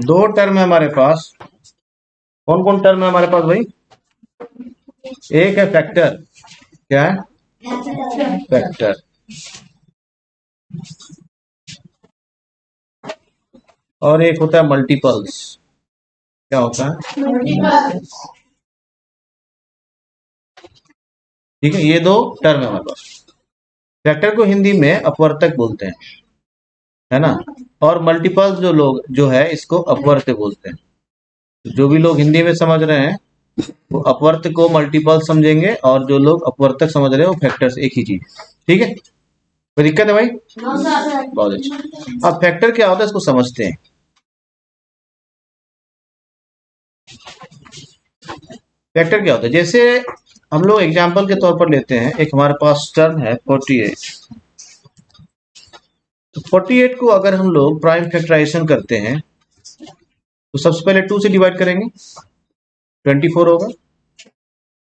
दो टर्म है हमारे पास। कौन कौन टर्म है हमारे पास भाई? एक है फैक्टर। क्या है? फैक्टर। और एक होता है मल्टीपल्स। क्या होता है? ठीक है, ये दो टर्म है हमारे पास। फैक्टर को हिंदी में अपवर्तक बोलते हैं, है ना। और मल्टीपल्स जो है इसको अपवर्त्य बोलते हैं। तो जो भी लोग हिंदी में समझ रहे हैं वो अपवर्त्य को मल्टीपल समझेंगे, और जो लोग अपवर्तक समझ रहे हैं वो फैक्टर्स, एक ही चीज। ठीक है, कोई दिक्कत है भाई? बहुत अच्छा। अब फैक्टर क्या होता है इसको समझते हैं। फैक्टर क्या होता है, जैसे हम लोग एग्जाम्पल के तौर पर लेते हैं, एक हमारे पास टर्म है 48। तो 48 को अगर हम लोग प्राइम फैक्टराइजेशन करते हैं तो सबसे पहले 2 से डिवाइड करेंगे, 24 होगा,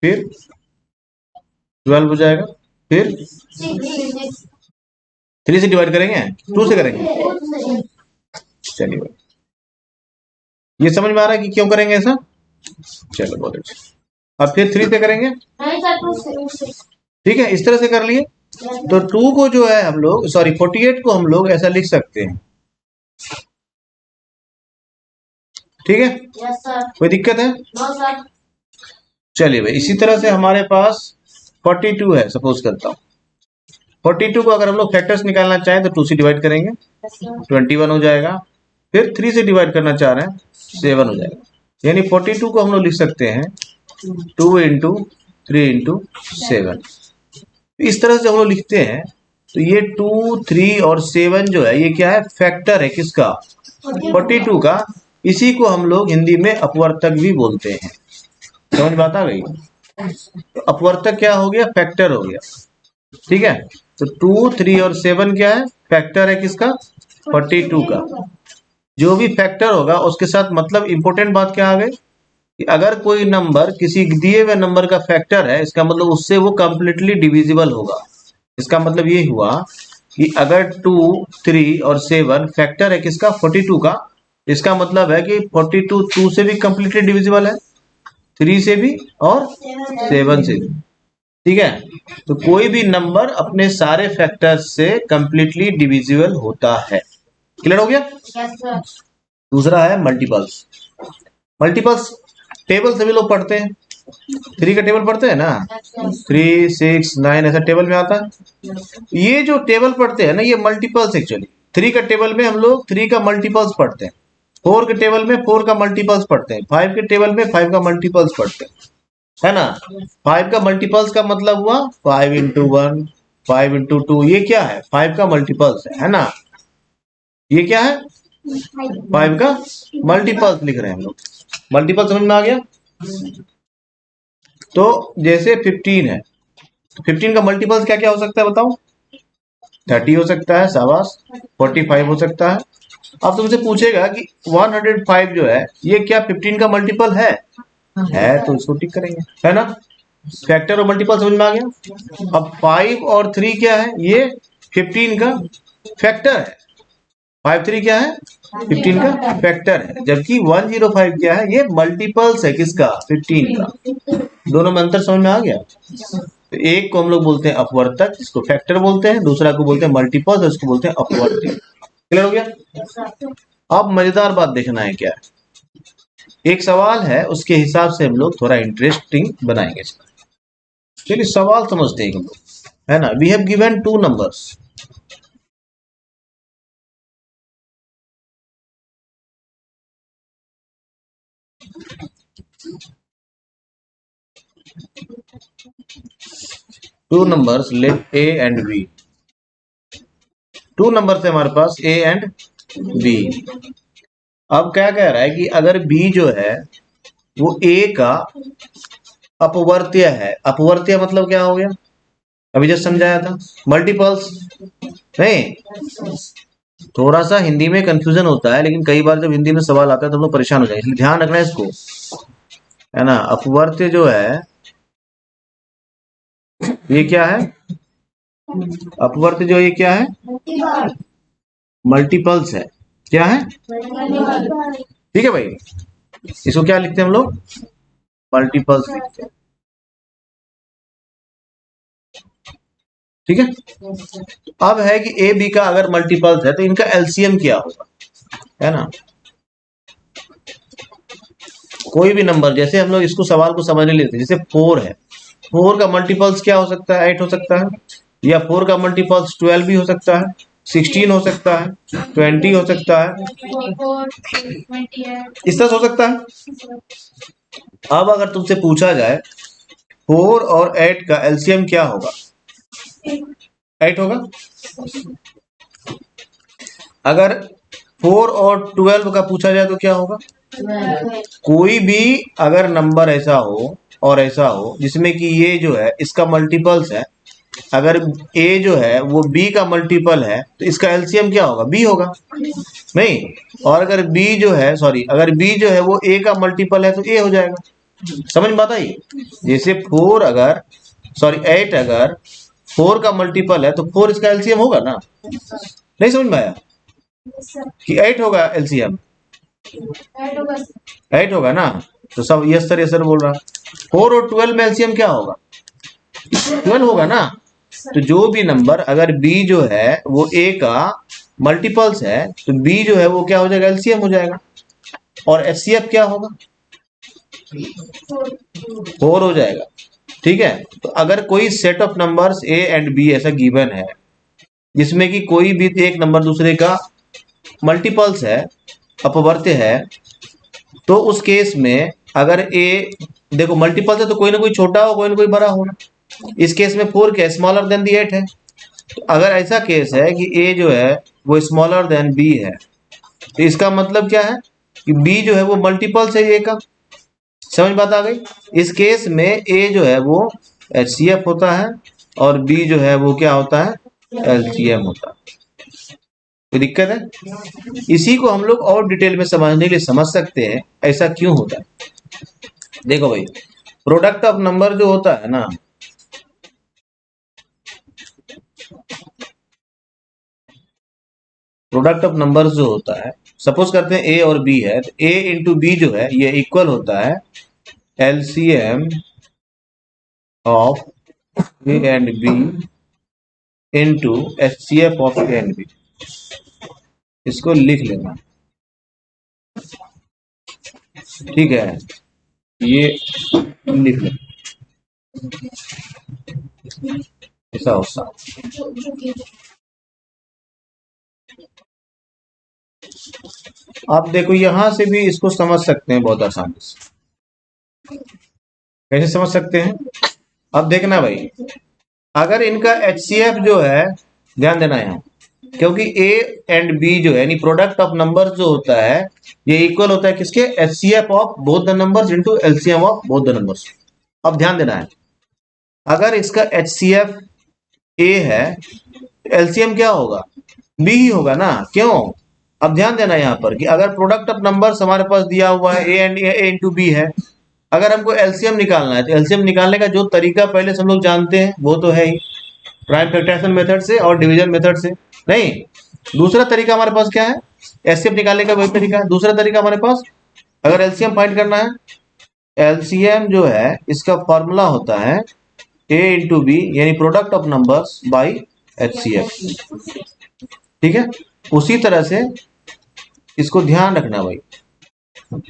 फिर 12 हो जाएगा, फिर 3 से डिवाइड करेंगे, 2 से करेंगे। चलिए भाई, ये समझ में आ रहा है कि क्यों करेंगे ऐसा? चलो बहुत अच्छा। अब फिर 3 से करेंगे, ठीक है, इस तरह से कर लिए। तो 2 को जो है हम लोग, सॉरी 48 को हम लोग ऐसा लिख सकते हैं। ठीक है, कोई दिक्कत है? चलिए भाई, इसी तरह से हमारे पास 42 है, सपोज करता हूँ। 42 को अगर हम लोग फैक्टर्स निकालना चाहें तो 2 से डिवाइड करेंगे, 21 हो जाएगा। फिर 3 से डिवाइड करना चाह रहे हैं, 7 हो जाएगा। यानी 42 को हम लोग लिख सकते हैं 2 इंटू 3 इंटू 7। इस तरह से हम लोग लिखते हैं। तो ये 2, 3 और 7 जो है ये क्या है? फैक्टर है किसका? 42 का। इसी को हम लोग हिंदी में अपवर्तक भी बोलते हैं। समझ में आता गई? तो अपवर्तक क्या हो गया? फैक्टर हो गया। ठीक है, तो 2, 3 और 7 क्या है? फैक्टर है किसका? 42 का। जो भी फैक्टर होगा उसके साथ, मतलब इंपॉर्टेंट बात क्या आ गई कि अगर कोई नंबर किसी दिए हुए नंबर का फैक्टर है, इसका मतलब उससे वो कंप्लीटली डिविजिबल होगा। इसका मतलब ये हुआ कि अगर 2, 3 और 7 फैक्टर है किसका? 42 का, इसका मतलब है कि 42 2 से भी कंप्लीटली डिविजिबल है, 3 से भी और 7 से भी। ठीक है, तो कोई भी नंबर अपने सारे फैक्टर्स से कंप्लीटली डिविजिबल होता है। क्लियर हो गया? दूसरा है मल्टीपल्स। मल्टीपल्स टेबल सभी लोग पढ़ते हैं, 3 का टेबल पढ़ते हैं ना, 3, 6, 9 ऐसा टेबल में आता है। ये जो टेबल पढ़ते हैं ना, ये मल्टीपल्स एक्चुअली। 3 का टेबल में हम लोग 3 का मल्टीपल्स पढ़ते हैं, 4 के टेबल में 4 का मल्टीपल्स पढ़ते हैं, 5 के टेबल में 5 का मल्टीपल्स पढ़ते हैं, है ना। 5 का मल्टीपल्स का मतलब हुआ 5 इंटू 1, 5 इंटू 2, ये क्या है? 5 का मल्टीपल्स है ना। ये क्या है? 5 का मल्टीपल्स लिख रहे हैं हम लोग। मल्टीपल समझ में आ गया? तो जैसे 15 है, 15 का मल्टीपल्स क्या क्या हो सकता है बताओ? 30 हो सकता है, शाबाश। 45 हो सकता है। अब तुमसे पूछेगा कि 105 जो है ये क्या 15 का मल्टीपल है? तो इसको टिक करेंगे, है ना। फैक्टर और मल्टीपल समझ में आ गया। अब 5 और 3 क्या है? ये 15 का फैक्टर है। 5, 3 क्या है? 15 का फैक्टर है। जबकि 105 क्या है? ये मल्टीपल्स है किसका? 15 का। दोनों में अंतर समझ में आ गया? तो एक को हम लोग बोलते हैं अपवर्तक, जिसको फैक्टर बोलते हैं, दूसरा को बोलते हैं मल्टीपल्स, इसको बोलते हैं अपवर्तक। क्लियर हो गया? अब मजेदार बात देखना है क्या है, एक सवाल है, उसके हिसाब से हम लोग थोड़ा इंटरेस्टिंग बनाएंगे। चलिए सवाल समझते हैं हम लोग, है ना। We have given 2 numbers. Two numbers, let A and B. 2 number है हमारे पास, ए एंड बी। अब क्या कह रहा है कि अगर बी जो है वो ए का अपवर्त्य है। अपवर्त्य मतलब क्या हो गया? अभी जस्ट समझाया था, मल्टीपल्स नहीं। थोड़ा सा हिंदी में कंफ्यूजन होता है, लेकिन कई बार जब हिंदी में सवाल आता है तो हम लोग परेशान हो जाएंगे, इसलिए ध्यान रखना है इसको, है ना। अपवर्त्य जो है ये क्या है? अपवर्त्य जो ये क्या है? मल्टीपल्स है। क्या है? ठीक है भाई, इसको क्या लिखते हैं हम लोग? मल्टीपल्स लिखते हैं। ठीक है। अब है कि ए बी का अगर मल्टीपल्स है तो इनका एलसीएम क्या होगा, है ना। कोई भी नंबर, जैसे हम लोग इसको सवाल को समझने लेते हैं, जैसे 4 है, 4 का मल्टीपल्स क्या हो सकता है? 8 हो सकता है, या 4 का मल्टीपल्स 12 भी हो सकता है, 16 हो सकता है, 20 हो सकता है, इस तरह से हो सकता है। अब अगर तुमसे पूछा जाए 4 और 8 का एलसीएम क्या होगा? 8 होगा। अगर 4 और 12 का पूछा जाए तो क्या होगा? कोई भी अगर नंबर ऐसा हो और ऐसा हो जिसमें कि ये जो है इसका मल्टीपल्स है, अगर a जो है वो b का मल्टीपल है तो इसका एलसीएम क्या होगा? b होगा नहीं। और अगर b जो है, सॉरी, अगर b जो है वो a का मल्टीपल है तो a हो जाएगा। समझ में आता है? जैसे 4 अगर, सॉरी 8 अगर 4 का मल्टीपल है तो 4 इसका एलसीएम होगा ना। नहीं समझ में आया कि 8 होगा एलसीएम? 8 होगा ना। तो सब यस सर बोल रहा। 4 और 12 में एलसीएम क्या होगा? 12 होगा ना। तो जो भी नंबर अगर b जो है वो a का मल्टीपल्स है तो b जो है वो क्या हो जाएगा? एलसीएम हो जाएगा। और एचसीएफ क्या होगा? 4 हो जाएगा। ठीक है। तो अगर कोई set of numbers a and b ऐसा गिवन है जिसमें कि कोई भी एक नंबर दूसरे का मल्टीपल्स है, अपवर्त्य है, तो उस केस में अगर a, देखो मल्टीपल्स है तो कोई ना कोई छोटा हो, कोई ना कोई बड़ा होगा। इस केस में 4 क्या स्मॉलर देन दी 8 है। तो अगर ऐसा केस है कि a जो है वो स्मॉलर देन b है तो इसका मतलब क्या है कि b जो है वो मल्टीपल्स है a का। समझ बात आ गई? इस केस में a जो है वो HCF होता है और b जो है वो क्या होता है? LCM होता है। कोई दिक्कत है? इसी को हम लोग और डिटेल में समझने के लिए समझ सकते हैं ऐसा क्यों होता है। देखो भाई, प्रोडक्ट ऑफ नंबर जो होता है ना, प्रोडक्ट ऑफ नंबर्स जो होता है, सपोज करते हैं ए और बी है तो ए इंटू बी जो है ये इक्वल होता है LCM of A and B into HCF of A and B. इसको लिख लेना, ठीक है, ये लिख लेना ऐसा होता। आप देखो यहां से भी इसको समझ सकते हैं बहुत आसानी से। कैसे समझ सकते हैं? अब देखना भाई, अगर इनका HCF जो है, ध्यान देना यहाँ, क्योंकि A एंड B जो है यानी प्रोडक्ट ऑफ नंबर्स जो होता है ये इक्वल होता है किसके? HCF of both the numbers into LCM of both the numbers. अब ध्यान देना है, अगर इसका HCF A है LCM क्या होगा? B ही होगा ना। क्यों? अब ध्यान देना यहाँ पर कि अगर प्रोडक्ट ऑफ नंबर्स हमारे पास दिया हुआ है A and A into B है, अगर हमको एलसीएम निकालना है तो एलसीएम निकालने का जो तरीका पहले से हम लोग जानते हैं वो तो है ही, प्राइम फैक्टराइजेशन मेथड से और डिवीजन मेथड से। नहीं, दूसरा तरीका हमारे पास क्या है? एचसीएफ निकालने का वही तरीका है। दूसरा तरीका हमारे पास, अगर एलसीएम फाइंड करना है, एलसीएम जो है इसका फॉर्मूला होता है ए इंटू बी यानी product of numbers by HCF. ठीक है। उसी तरह से इसको ध्यान रखना भाई,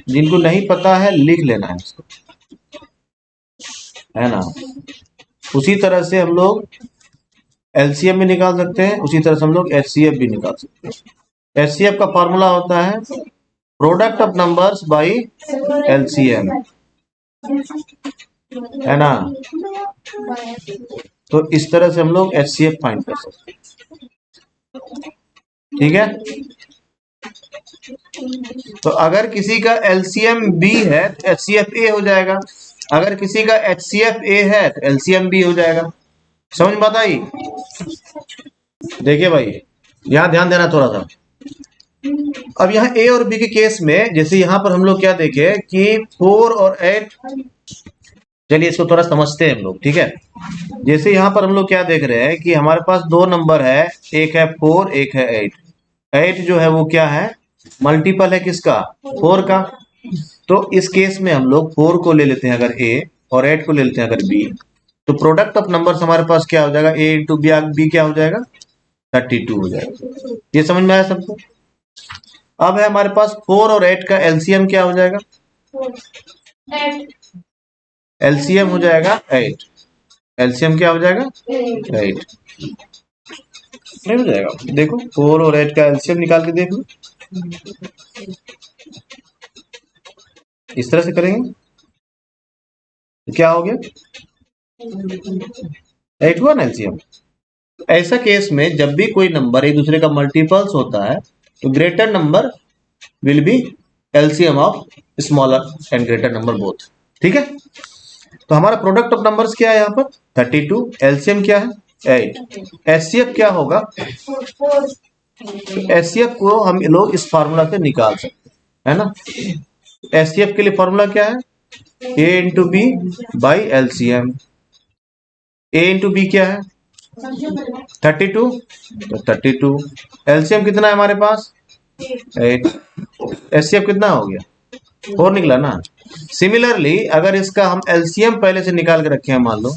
जिनको नहीं पता है लिख लेना है इसको, है ना। उसी तरह से हम लोग एलसीएम भी निकाल सकते हैं, उसी तरह से हम लोग एचसीएफ भी निकाल सकते हैं। एचसीएफ का फॉर्मूला होता है product of numbers by LCM, है ना। तो इस तरह से हम लोग एचसीएफ फाइंड कर सकते हैं। ठीक है। तो अगर किसी का एलसीएम बी है तो एचसीएफ ए हो जाएगा, अगर किसी का एचसीएफ ए है तो एलसीएम बी हो जाएगा। समझ में आता ही? देखिए भाई यहां ध्यान देना थोड़ा सा। अब यहाँ ए और बी के केस में जैसे यहाँ पर हम लोग क्या देखे कि 4 और 8, चलिए इसको थोड़ा समझते हैं हम लोग। ठीक है। जैसे यहाँ पर हम लोग क्या देख रहे हैं कि हमारे पास दो नंबर है, एक है 4 एक है 8। 8 जो है वो क्या है, मल्टीपल है किसका, 4 का। तो इस केस में हम लोग 4 को ले लेते हैं अगर a, और 8 को ले लेते हैं अगर b, तो प्रोडक्ट ऑफ नंबर्स हमारे पास क्या हो जाएगा, a इंटू बी क्या हो जाएगा, 32 हो जाएगा। ये समझ में आया सबको। अब है हमारे पास 4 और 8 का एलसीएम क्या हो जाएगा, एलसीएम हो जाएगा 8। एलसीएम क्या हो जाएगा, 8 नहीं हो जाएगा। देखो 4 और 8 का एलसीएम निकाल के देख लो, इस तरह से करेंगे तो क्या हो गया, 8 हुआ ना एलसीएम। ऐसा केस में जब भी कोई नंबर एक दूसरे का मल्टीपल्स होता है तो greater number will B LCM of smaller and greater number both. ठीक है, तो हमारा प्रोडक्ट ऑफ नंबर्स क्या है यहाँ पर 32, एलसीएम क्या है 8, एचसीएफ क्या होगा, एचसीएफ को हम लोग इस फार्मूला से निकाल सकते हैं, है ना। एचसीएफ के लिए फार्मूला क्या है, A into B by LCM. A into B क्या है 32, तो 32 एलसीएम कितना है हमारे पास 8, एचसीएफ कितना हो गया 4 निकला ना। सिमिलरली अगर इसका हम एलसीएम पहले से निकाल के रखे हैं, मान लो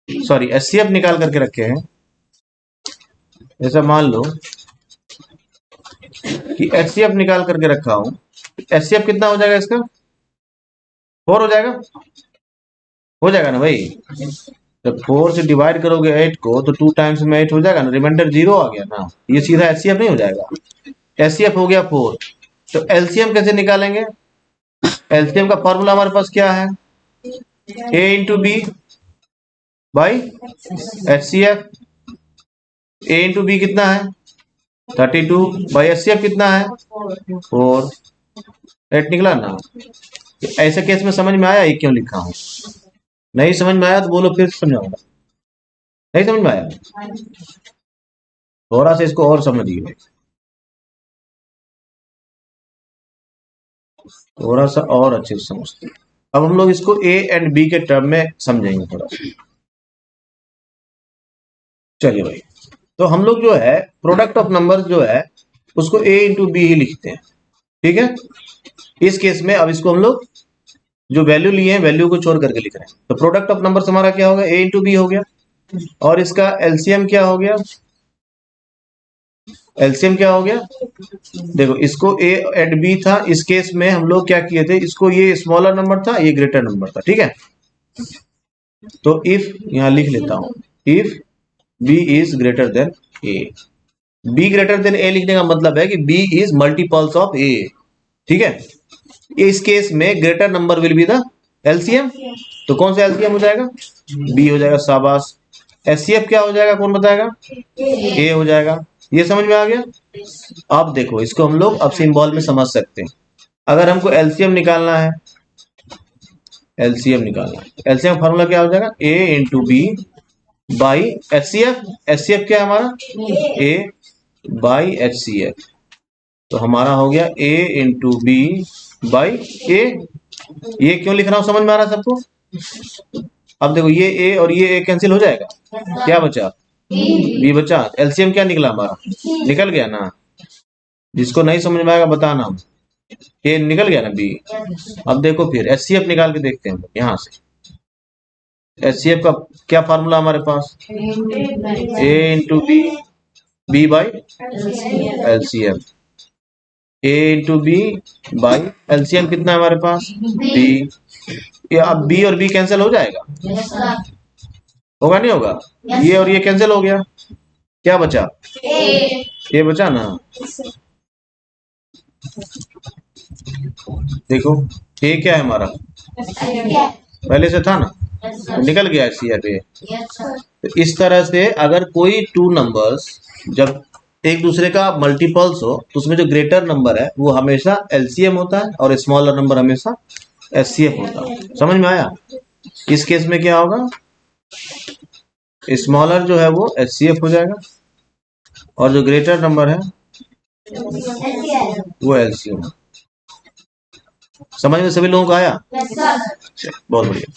सॉरी एचसीएफ निकाल करके रखे हैं, जैसा मान लो कि एचसीएफ निकाल करके रखा हूं, एचसीएफ कितना हो जाएगा इसका 4 हो जाएगा ना भाई। जब 4 से डिवाइड करोगे 8 को तो 2 टाइम्स में 8 हो जाएगा ना, रिमाइंडर 0 आ गया ना, ये सीधा एचसीएफ नहीं हो जाएगा। एचसीएफ हो गया 4, तो एलसीएम कैसे निकालेंगे, एलसीएम का फॉर्मूला हमारे पास क्या है, A into B by HCF. A into B कितना है 32 बाई एचसीएफ कितना है 4, 8 निकला ना। ऐसे केस में समझ में आया ये क्यों लिखा हूं, नहीं समझ में आया तो बोलो फिर समझाऊंगा, नहीं समझ में आया थोड़ा सा इसको और समझिए, थोड़ा सा और अच्छे से समझते हैं। अब हम लोग इसको ए एंड बी के टर्म में समझेंगे थोड़ा सा। चलिए भाई, तो हम लोग जो है प्रोडक्ट ऑफ नंबर जो है उसको ए इंटू बी ही लिखते हैं। ठीक है, इस केस में अब इसको हम लोग जो वैल्यू लिए हैं वैल्यू को छोड़ करके लिख रहे हैं, तो प्रोडक्ट ऑफ नंबर हमारा क्या होगा ए इंटू बी हो गया, और इसका एलसीएम क्या हो गया, एलसीएम क्या हो गया, देखो इसको ए एंड बी था, इस केस में हम लोग क्या किए थे, इसको ये स्मॉलर नंबर था ये ग्रेटर नंबर था। ठीक है, तो इफ यहां लिख लेता हूं, if B is greater than A, B greater than A लिखने का मतलब है कि B is multiples of A. ठीक है, इस केस में greater number will be the LCM, तो कौन सा एलसीएम हो जाएगा बी हो जाएगा, शाबाश। एचसीएफ क्या हो जाएगा कौन बताएगा, ए हो जाएगा। ये समझ में आ गया। अब देखो इसको हम लोग अब सिंबल में समझ सकते हैं। अगर हमको एलसीएम निकालना है, एलसीएम निकालना है, एलसीएम फॉर्मूला क्या हो जाएगा A into B by HCF. HCF क्या है हमारा ए बाई एचसीएफ, तो हमारा हो गया ए इंटू बी बाई ए। ये क्यों लिख रहा हूं समझ में आ रहा है सबको। अब देखो ये ए और ये ए कैंसिल हो जाएगा, क्या बचा बी बचा, एलसीएम क्या निकला हमारा निकल गया ना। जिसको नहीं समझ में आएगा बताना, ए निकल गया ना बी। अब देखो फिर एचसीएफ निकाल के देखते हैं यहां से। एचसीएफ का क्या फार्मूला हमारे पास A into B B by LCM, A into B by LCM कितना है हमारे पास बी। ये अब बी और बी कैंसिल हो जाएगा, होगा नहीं होगा, ये और ये कैंसिल हो गया, क्या बचा ये बचा ना। देखो ये क्या है हमारा पहले से था ना, तो निकल गया सीआर ये। तो इस तरह से अगर कोई टू नंबर्स जब एक दूसरे का मल्टीपल्स हो तो उसमें जो ग्रेटर नंबर है वो हमेशा एलसीएम होता है और स्मॉलर नंबर हमेशा एचसीएफ होता है। समझ में आया। इस केस में क्या होगा, स्मॉलर जो है वो एचसीएफ हो जाएगा और जो ग्रेटर नंबर है वो एलसीएम। समझ में सभी लोगों को आया, बहुत बढ़िया।